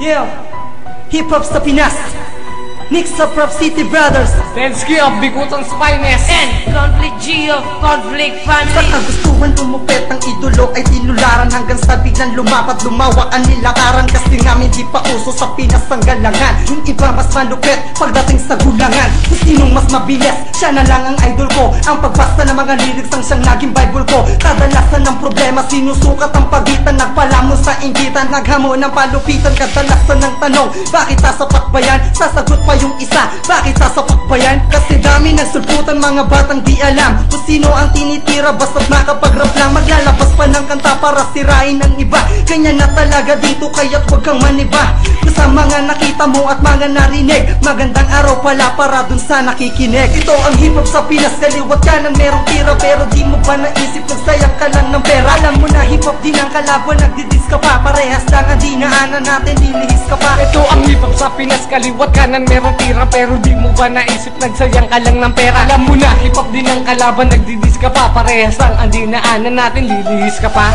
Yeah, hip-hop sa Pinas, Mix of Prop City Brothers, Tensky of Bigutang Spines, and Conflict G of Conflict sa Family. kagustuhan tumupet ang idolo ay tinularan hanggang sa biglang lumapad lumawak ang nilakaran. Kasi nga hindi pa uso sa Pinas ang galangan. Yung iba mas malupet pagdating sa gulangan. Kung sinong mas mabilis, siya na lang ang idol ko. Ang pagbasta ng mga lyrics ang siyang naging Bible ko. Kadalasan ng problema sinusukat ang pagitan. Nagpalamon sa inggitan, naghamon ng palupitan. Kadalasan ng tanong, bakit sasapat ba yan? Sasagot pa yung isa, bakit sasapat ba yan? Kasi dami nagsulputan mga batang di alam kung sino ang tinitira. Basta't makapag-rap lang, maglalabas pa ng kanta para sirain ng iba. Ganyan na talaga dito kaya't huwag kang maniba. Sa mga nakita mo at mga narinig, magandang araw pala para dun sa nakikinig. Ito ang hip-hop sa Pinas, kaliwat kanan merong tira. Pero di mo ba naisip nagsayang ka lang ng pera? Alam mo na hip-hop din ang kalaban, nagdidis ka pa. Parehas lang ang dinaanan natin, lilihis ka pa. Ito ang hip-hop sa Pinas, kaliwat kanan merong tira. Pero di mo ba naisip nagsayang ka lang ng pera? Alam mo na hip-hop din ang kalaban, nagdidis ka pa. Parehas lang ang dinaanan natin, lilihis ka pa.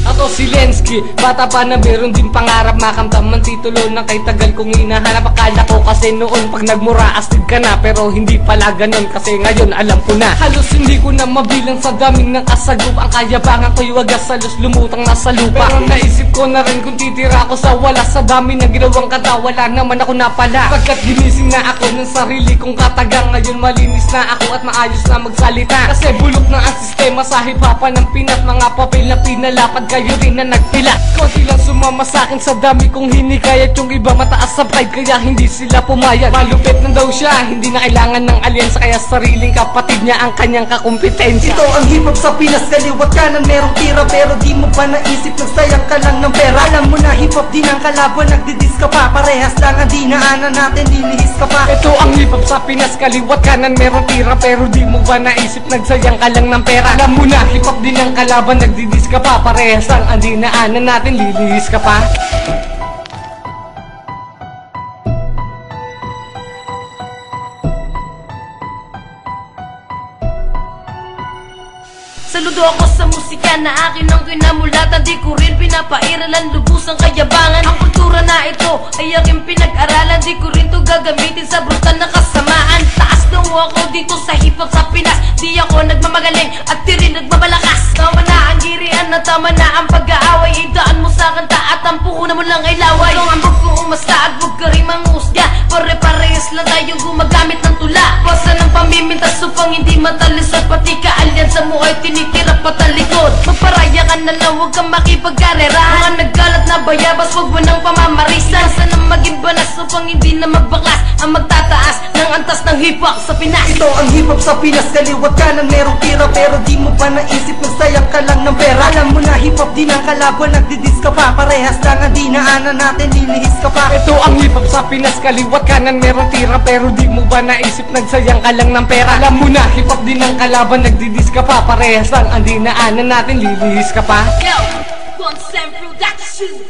Ako si Lensky, bata pa na meron din pangarap makamtaman titulo ng kay tagal kong hinahanap. Akala ko kasi noon pag nagmura astig ka na, pero hindi pala ganon kasi ngayon alam ko na. Halos hindi ko na mabilang sa daming ng kasagup. Ang kayabangan ko'y wagas salos lumutang nasa lupa. Pero naisip ko na rin kung titira ako sa wala. Sa dami ng ginawang kata, wala naman ako napala. Pagkat ginising na ako ng sarili kong katagang, ngayon malinis na ako at maayos na magsalita. Kasi bulok na ang sistema sa hip-hopan ng Pinas. Mga papel na pinalapad kayo rin na nagpila. Konti lang sumama sa akin sa dami kong hinikayat. Yung iba mataas sa pride kaya hindi sila pumayag. Malupit na daw siya, hindi na kailangan ng alyansa. Kaya sariling kapatid niya ang kanyang kakumpetensya. Ito ang hip-hop sa Pinas, kaliwat kanan merong tira. Pero di mo ba naisip nagsayang ka lang ng pera? Alam mo na hip-hop din ang kalaban, nagdidis ka pa. Parehas lang ang dinaanan natin, lilihis ka pa. Ito ang hip-hop sa Pinas, kaliwat kanan merong tira. Pero di mo ba naisip nagsayang ka lang ng pera? Alam mo na hip-hop din ang kalaban, nagdidis ka pa. Parehas lang ang dinaanan natin, lilihis ka pa. Saludo ako sa musika na akin ang kinamulatan. Di ko rin pinapairalan, lubos ang kayabangan. Ang kultura na ito ay aking pinag-aralan. Di ko rin to gagamitin sa brutal na kasamaan. Taas daw ako dito sa hip-hop sa Pinas. Di ako nagmamagaling at di rin nagmamalakas. Tama na ang girian na tama na ang pag-aaway. Idaan mo sa kanta at ang puhunan mo lang ay laway. Kung ambog ko umasta at huwag ka rin mangusga. Pare-parehas lang tayo gumagamit ng tula. Basa ng pamimintas upang hindi matalisod. Pati ka-alyansa mo ay tinitira patalikod. Magparaya ka na lang, huwag kang makipagkarera. Mga naggalat na bayabas, huwag mo nang pamamarisan. Sana maging banas upang hindi na magbaklas ang magtataas ng antas ng hip-hop sa Pinas. Ito ang hip-hop sa Pinas, kaliwat kanan merong tira. Pero di mo ba naisip nagsayang ka lang ng pera? Alam mo na hip-hop din ang kalaban, nagdidis ka pa. Parehas lang ang dinaanan natin, lilihis ka pa. Ito ang hip-hop sa Pinas, kaliwat kanan merong tira. Pero di mo ba naisip nagsayang ka lang ng pera? Alam mo na hip-hop din ang kalaban, nagdidis ka pa. Parehas lang ang dinaanan natin, lilihis ka pa. Yo, Consent Production.